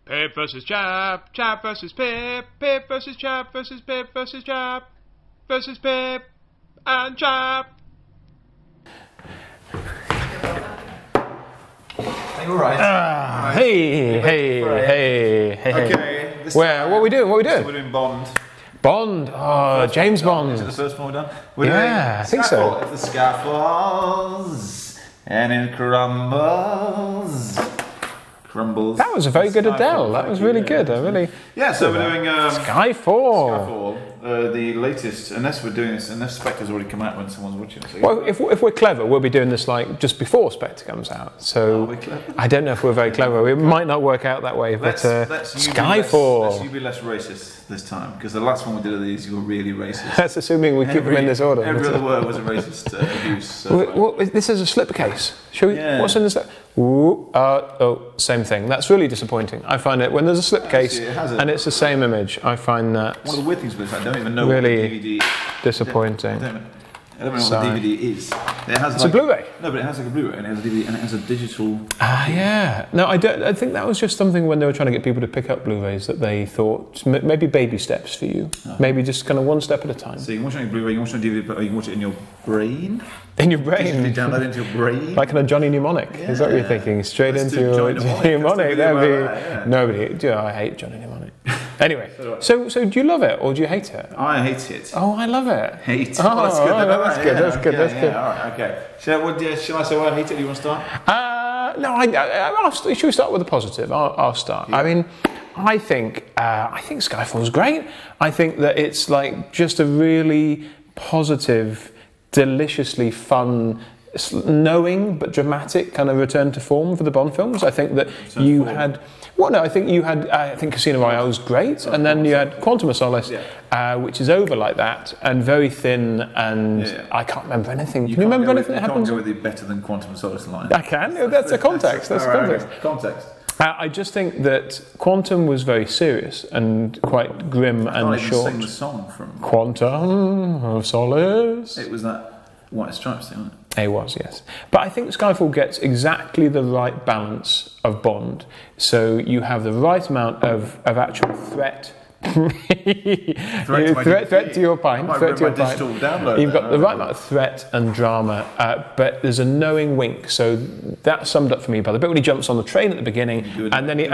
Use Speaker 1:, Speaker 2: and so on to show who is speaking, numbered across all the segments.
Speaker 1: Pip versus Chap, Chap versus Pip, Pip versus Chap versus Pip versus Chap versus Pip and Chap.
Speaker 2: Are you alright?
Speaker 1: Hey.
Speaker 2: Okay.
Speaker 1: What are we doing?
Speaker 2: We're doing Bond.
Speaker 1: Bond? Oh, James Bond.
Speaker 2: Is it the first one we've done? We're
Speaker 1: Yeah, I think so.
Speaker 2: If the sky falls and it crumbles.
Speaker 1: That was a very good Adele. That was really good.
Speaker 2: Yeah, so we're doing
Speaker 1: Skyfall.
Speaker 2: The latest, unless we're doing this, unless Spectre's already come out when someone's watching. So
Speaker 1: Well, if we're clever, we'll be doing this like just before Spectre comes out. So
Speaker 2: are we clever?
Speaker 1: I don't know if we're very clever. It might not work out that way. But Skyfall.
Speaker 2: Let's you be less racist this time, because the last one we did of these, you were really racist.
Speaker 1: That's assuming we keep them in this order.
Speaker 2: Every other word was a racist abuse.
Speaker 1: So this is a slipcase. Shall we?
Speaker 2: Yeah.
Speaker 1: What's in the slip? Same thing. That's really disappointing. I find it when there's a slipcase and it's the same image. I find that
Speaker 2: one of the weird things about it, I don't even know
Speaker 1: really
Speaker 2: what the DVD.
Speaker 1: disappointing.
Speaker 2: I don't know what the DVD is.
Speaker 1: It's a Blu-ray.
Speaker 2: No, but it has like a Blu-ray and it has a DVD and it has a digital.
Speaker 1: Yeah. No, I don't. I think that was just something when they were trying to get people to pick up Blu-rays that they thought maybe baby steps for you. Maybe just kind of one step at a time.
Speaker 2: So you can watch it on your Blu-ray, you can watch it on DVD, but you can watch it in your brain.
Speaker 1: In your brain.
Speaker 2: Digitally download it into your brain.
Speaker 1: Like in a Johnny Mnemonic.
Speaker 2: Yeah.
Speaker 1: Is that what you're thinking? Straight into your Mnemonic. That'd be nobody. I hate Johnny Mnemonic. Anyway, so do you love it or do you hate it?
Speaker 2: I hate it.
Speaker 1: Oh, I love it.
Speaker 2: Hate.
Speaker 1: Oh, that's good. That's good. That's good.
Speaker 2: All right. Okay. Shall I say why I hate it? Do you want to start?
Speaker 1: No. Should we start with the positive? I'll start. Yeah. I mean, I think Skyfall's great. I think that it's like just a really positive, deliciously fun, knowing but dramatic kind of return to form for the Bond films. I think that you had. Well, no, I think Casino Royale was great, and then you had Quantum of Solace, which is over like that and very thin, and I can't remember anything. Can you remember anything that happened?
Speaker 2: You can't go with the better than Quantum of Solace line.
Speaker 1: I can. That's a context. That's context.
Speaker 2: Context.
Speaker 1: I just think that Quantum was very serious and quite grim and short.
Speaker 2: Sing the song from
Speaker 1: Quantum of Solace.
Speaker 2: It was that White Stripes thing, wasn't it?
Speaker 1: It was, yes. But I think Skyfall gets exactly the right balance of Bond. So you have the right amount of actual threat. threat to your pint. You've got the right amount of threat and drama, but there's a knowing wink. So that summed up for me by the bit when he jumps on the train at the beginning, and then he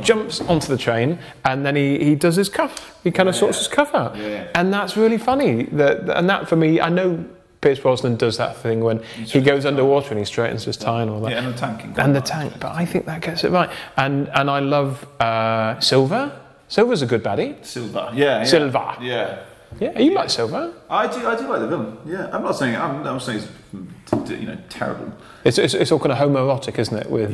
Speaker 1: jumps onto the train, and then he does his cuff. He kind of sorts his cuff out, and that's really funny. And that for me, I know Pierce Brosnan does that thing when he goes underwater and he straightens his tie and all that.
Speaker 2: Yeah, and the tank.
Speaker 1: And the tank, but I think that gets it right. And I love Silver. Silver's a good baddie.
Speaker 2: Silver.
Speaker 1: Yeah, you like Silver?
Speaker 2: I do like the villain. Yeah, I'm not saying it's terrible.
Speaker 1: It's all kind of homoerotic, isn't it, with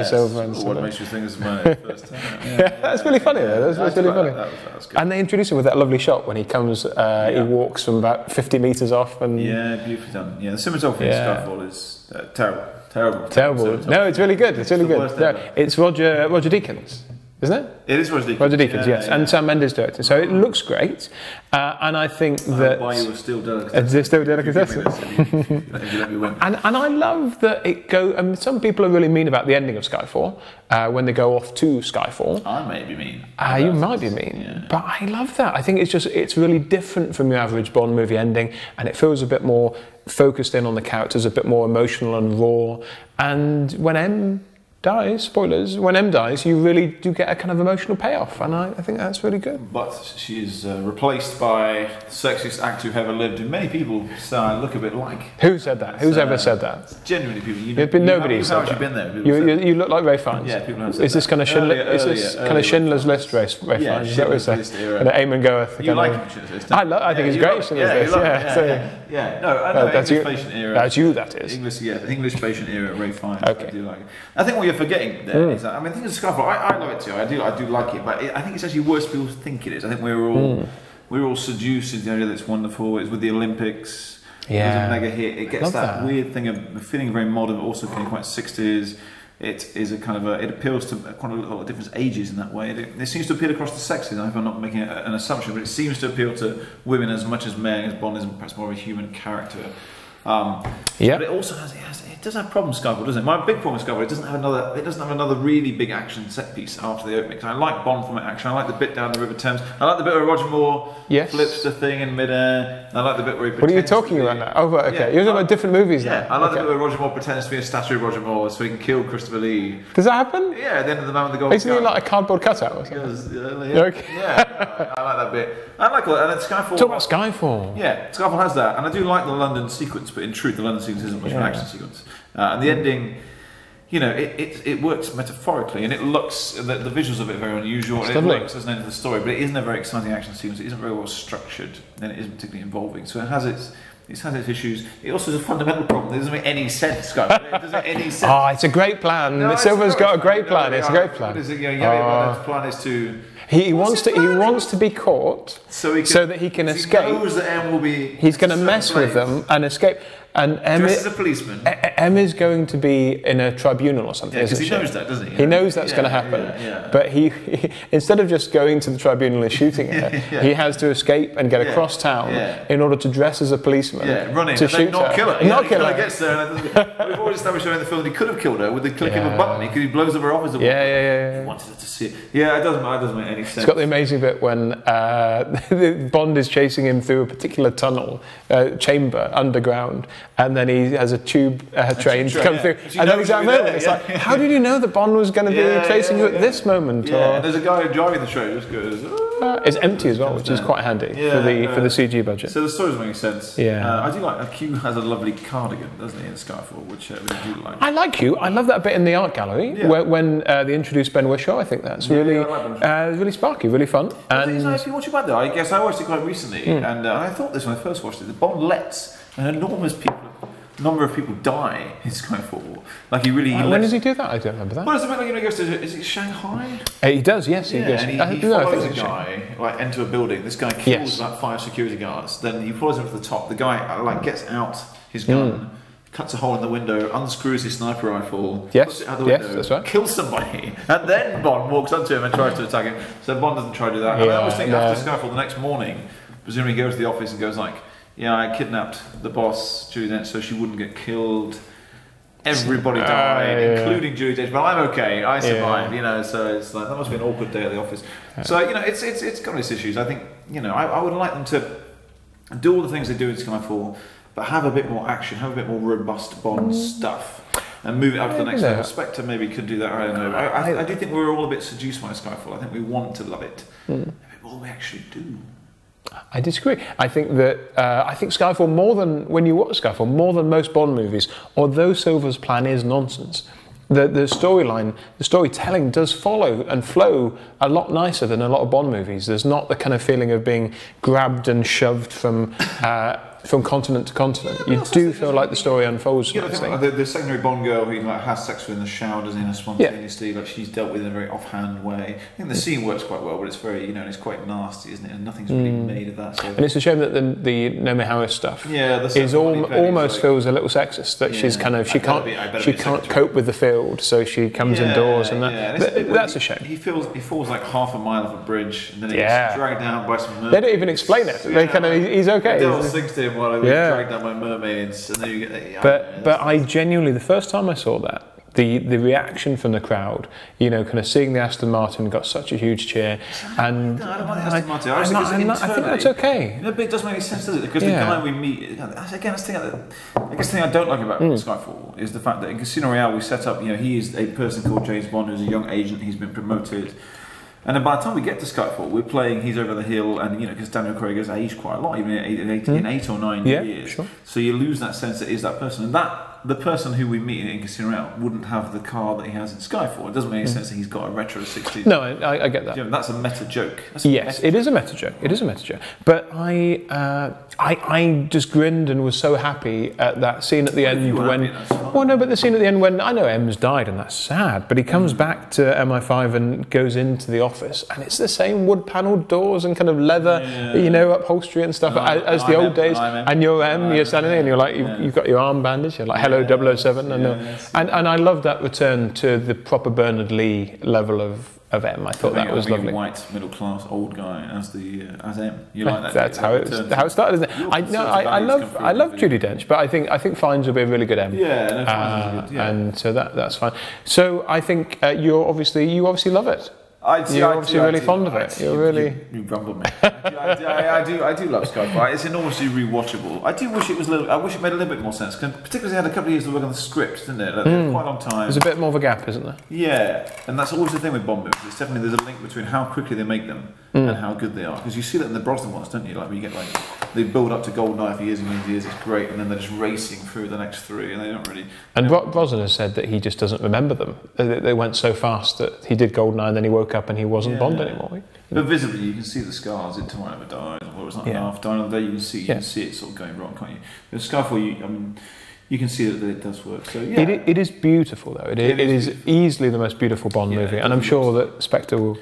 Speaker 1: Silver and
Speaker 2: Silver. What makes you think it's my first time?
Speaker 1: That's really funny though. That's really funny.
Speaker 2: That's good.
Speaker 1: And they introduce him with that lovely shot when he comes. He walks from about 50 metres off, and
Speaker 2: beautifully done. Yeah, the cinematography in Skyfall is terrible.
Speaker 1: Terrible. No, it's really good. It's really good. No, it's Roger Deakins. Isn't it?
Speaker 2: It is Roger Deakins.
Speaker 1: Roger Deakins, yes. And Sam Mendes directed. So it looks great. And I think that...
Speaker 2: Why you were still delicatessen.
Speaker 1: It's still delicatessen. And I love that it goes... I mean, some people are really mean about the ending of Skyfall when they go off to Skyfall.
Speaker 2: I may be mean.
Speaker 1: You might be mean. Yeah. But I love that. I think it's really different from your average Bond movie ending, and it feels a bit more focused in on the characters, a bit more emotional and raw. And when M dies, spoilers, when M dies, you really do get a kind of emotional payoff, and I think that's really good.
Speaker 2: But she is replaced by the sexiest actor who ever lived, and many people say I look a bit like.
Speaker 1: Who said that? Who's ever said that?
Speaker 2: Genuinely, people.
Speaker 1: There's been nobody who said that.
Speaker 2: Been there.
Speaker 1: You look like Ray Fiennes.
Speaker 2: Yeah, people have said
Speaker 1: Is this kind of Schindler's List Ray Fiennes? Is that what we say? And Eamon Goeth.
Speaker 2: You like Schindler's List?
Speaker 1: I think he's great. Schindler's List.
Speaker 2: Yeah. No, I know
Speaker 1: that's
Speaker 2: English patient era.
Speaker 1: That's you. That is
Speaker 2: English patient era. Ray Fiennes.
Speaker 1: Okay.
Speaker 2: I do like it. I think what you're forgetting there is that, I mean, I think it's Skyfall. I love it too. I do like it, but I think it's actually worse than people think it is. I think we're all seduced into the idea that it's wonderful. It's with the Olympics.
Speaker 1: Yeah.
Speaker 2: It was a mega hit. It gets that weird thing of feeling very modern, but also feeling quite 60s. It is a kind of it appeals to quite a lot of different ages in that way. It seems to appeal across the sexes. I hope I'm not making an assumption, but it seems to appeal to women as much as men, as Bond is perhaps more of a human character.
Speaker 1: Yeah.
Speaker 2: But it also it does have problems, Skyfall, doesn't it? My big problem with Skyfall, it doesn't have another really big action set piece after the opening. I like Bond from action. I like the bit down the River Thames. I like the bit where Roger Moore flips the thing in midair. I like the bit where he pretends.
Speaker 1: What are you talking about now? Oh, right, okay. You're talking about different movies now.
Speaker 2: Yeah, I like the bit where Roger Moore pretends to be a statue of Roger Moore so he can kill Christopher Lee.
Speaker 1: Does that happen?
Speaker 2: Yeah, at the end of The Man with the Golden
Speaker 1: Isn't he like a cardboard cutout or something?
Speaker 2: Yeah, I like that bit. I like all that. And then Skyfall.
Speaker 1: Talk about Skyfall.
Speaker 2: Yeah, Skyfall has that, and I do like the London sequence, but in truth, the London sequence isn't much of an action sequence. And the ending, you know, it works metaphorically, and it looks the visuals of it are very unusual. And it works as an end of the story, but it isn't a very exciting action sequence. It isn't very well structured, and it isn't particularly involving. So it has its issues. It also has a fundamental problem. It doesn't make any sense, guys. It doesn't make any sense.
Speaker 1: Oh, it's a great plan.
Speaker 2: No,
Speaker 1: Silver's got a great plan. It's a great plan.
Speaker 2: What is it? You know, the plan is to.
Speaker 1: He wants to be caught so that he can escape.
Speaker 2: He knows that M will be.
Speaker 1: He's going to mess with them and escape. And M
Speaker 2: is a policeman.
Speaker 1: M is going to be in a tribunal or something.
Speaker 2: Because he knows that, doesn't he?
Speaker 1: He knows that's going to happen. But he instead of just going to the tribunal and shooting her, he has to escape and get across town in order to dress as a policeman.
Speaker 2: Run in
Speaker 1: to
Speaker 2: and
Speaker 1: shoot
Speaker 2: not
Speaker 1: her.
Speaker 2: kill her.
Speaker 1: Not kill her.
Speaker 2: Gets there. We've already established in the film that he could have killed her with the click of a button because he blows up her office.
Speaker 1: Yeah.
Speaker 2: He wanted her to see it. Yeah, it doesn't make any sense.
Speaker 1: It's got the amazing bit when Bond is chasing him through a particular tunnel, chamber, underground, and then he has a tube train to come through. And then he's out there. It's like, how did you know that Bond was going to be chasing you at this moment?
Speaker 2: Yeah, and there's a guy driving the train just goes...
Speaker 1: it's empty as well, which is quite handy for the CG budget.
Speaker 2: So the story doesn't make sense.
Speaker 1: Yeah.
Speaker 2: I do like... Q has a lovely cardigan, doesn't he, in Skyfall, which I do like.
Speaker 1: I like Q. I love that bit in the art gallery when they introduced Ben Whishaw. I think that's really sparky, really fun.
Speaker 2: And if you watch it back though, I guess I watched it quite recently, and I thought this when I first watched it. The Bond lets an enormous number of people die in Skyfall. Like he really.
Speaker 1: When does he do that? I don't remember that.
Speaker 2: Well, it's a bit like he goes to. Is it Shanghai?
Speaker 1: He does. Yes, he goes.
Speaker 2: And he follows a guy into a building. This guy kills about 5 security guards. Then he follows him to the top. The guy gets out his gun. Cuts a hole in the window, unscrews his sniper rifle, puts it out the window,
Speaker 1: that's right.
Speaker 2: Kills somebody, and then Bond walks up to him and tries to attack him. So Bond doesn't try to do that. And I always think after Skyfall, the next morning, presumably he goes to the office and goes like, "Yeah, I kidnapped the boss Juliet so she wouldn't get killed. Everybody died, including Julie Dench, but I'm okay. I survived." You know, so it's like that must be an awkward day at the office. So you know, it's got its issues. I think I would like them to do all the things they do in Skyfall, but have a bit more action, have a bit more robust Bond stuff, and move it up to the next level. Spectre maybe could do that. I don't know. I do think we're all a bit seduced by Skyfall. I think we want to love it. A bit more than we actually do.
Speaker 1: I disagree. I think that Skyfall, more than when you watch Skyfall, more than most Bond movies, although Silver's plan is nonsense, the storyline, the storytelling does follow and flow a lot nicer than a lot of Bond movies. There's not the kind of feeling of being grabbed and shoved from continent to continent. You do feel like the story unfolds.
Speaker 2: Yeah, the secondary Bond girl who has sex with in the shower, doesn't he, spontaneously, like she's dealt with in a very offhand way. I think the scene works quite well, but it's very, it's quite nasty, isn't it? And nothing's really made of that. So.
Speaker 1: And it's a shame that the Naomi Harris stuff
Speaker 2: is
Speaker 1: almost feels a little sexist. That she's kind of she can't cope with the field, so she comes indoors, and that's a shame.
Speaker 2: He falls like half a mile off a bridge, and then he gets dragged down by some mermaids.
Speaker 1: They don't even explain it. They he's okay.
Speaker 2: The devil sings to him while I was dragged down by mermaids, and then you get.
Speaker 1: But I genuinely, the first time I saw that, the reaction from the crowd, kind of seeing the Aston Martin got such a huge cheer, and
Speaker 2: no, I don't like the Aston Martin.
Speaker 1: I think that's okay.
Speaker 2: But it doesn't make any sense, does it? Because the guy we meet, again, that's the thing I don't like about Skyfall is the fact that in Casino Royale we set up, he is a person called James Bond who's a young agent. He's been promoted. And then by the time we get to Skyfall, we're playing He's Over the Hill, and because Daniel Craig has aged quite a lot, even in 8 or 9 years. Sure. So you lose that sense that is that person, and the person who we meet in Casino Royale wouldn't have the car that he has in Skyfall. It doesn't make any sense that he's got a retro 60s.
Speaker 1: No, I get that.
Speaker 2: That's a meta joke.
Speaker 1: It is a meta joke. It is a meta joke. But I just grinned and was so happy at that scene at the end when. Well, no, but the scene at the end when I know M's died and that's sad, but he comes back to MI5 and goes into the office, and it's the same wood-panelled doors and kind of leather, upholstery and stuff as the old days. And you're M, you're standing there, and you're like, you've got your arm bandaged. You're like, Hello 007.
Speaker 2: Yes.
Speaker 1: And I love that return to the proper Bernard Lee level of M. I thought that was lovely.
Speaker 2: A white middle class old guy as M. You like that?
Speaker 1: That's how it started, isn't it? I love Judi Dench, but I think Fiennes will be a really good M.
Speaker 2: Yeah, no, Fiennes is good. Yeah.
Speaker 1: And so that's fine. So I think you obviously love it. You're obviously really fond of it.
Speaker 2: You rumbled me. I do love Skyfall. It's enormously rewatchable. I do wish it was I wish it made a little bit more sense, particularly it had a couple of years to work on the script, didn't it? Like, quite a long time.
Speaker 1: There's a bit more of a gap, isn't there?
Speaker 2: Yeah, and that's always the thing with Bond movies. It's definitely there's a link between how quickly they make them and how good they are. Because you see that in the Brosnan ones, don't you? Like, where you get they build up to GoldenEye for years and years and years. It's great, and then they're just racing through the next three, and they don't really.
Speaker 1: And Brosnan has said that he just doesn't remember them. They went so fast that he did GoldenEye, and then he woke up and he wasn't Bond anymore.
Speaker 2: But visibly, you can see the scars in Tomorrow Never Dies, or it's not enough. Die Another Day, you can see it sort of going wrong, can't you? But Skyfall, you can see that it does work. So yeah,
Speaker 1: it is beautiful though. It is easily the most beautiful Bond movie, and I'm sure that Spectre will.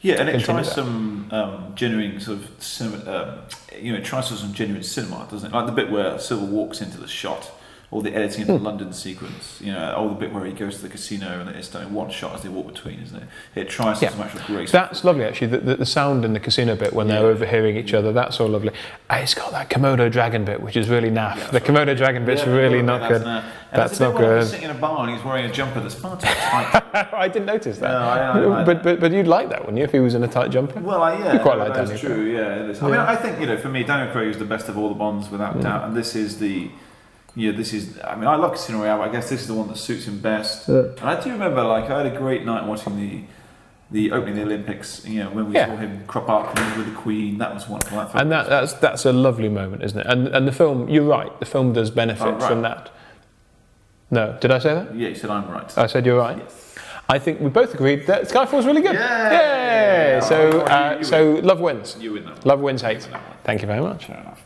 Speaker 2: Yeah, and it tries some genuine sort of cinema. It tries some genuine cinema, doesn't it? Like the bit where Silver walks into the shot, or the editing of the London sequence. Or the bit where he goes to the casino and it's done in one shot as they walk between, isn't it? It tries some actual grace.
Speaker 1: That's lovely, actually. The sound in the casino bit when they're overhearing each other, that's all lovely. It's got that Komodo dragon bit, which is really naff. Yeah, the Komodo dragon bit's really not good. That's not good.
Speaker 2: He's sitting in a bar and he's wearing a jumper that's far too tight.
Speaker 1: I didn't notice that.
Speaker 2: No,
Speaker 1: but you'd like that, wouldn't you, if he was in a tight jumper?
Speaker 2: Well, yeah.
Speaker 1: You quite like
Speaker 2: that's true, yeah. It is. I mean, I think, for me, Daniel Craig is the best of all the Bonds, without doubt, and this is the... I mean, I love Casino Royale, but I guess this is the one that suits him best. Yeah. And I do remember, I had a great night watching the opening of the Olympics, when we saw him crop up with the Queen. That was wonderful.
Speaker 1: And that's a lovely moment, isn't it? And the film, you're right, the film does benefit from that. No, did I say that?
Speaker 2: Yeah, you said I'm right.
Speaker 1: I said you're right?
Speaker 2: Yes.
Speaker 1: I think we both agreed that Skyfall's really good.
Speaker 2: Yeah!
Speaker 1: So love wins.
Speaker 2: You win that one.
Speaker 1: Love wins hate. Thank you very much.
Speaker 2: Fair enough.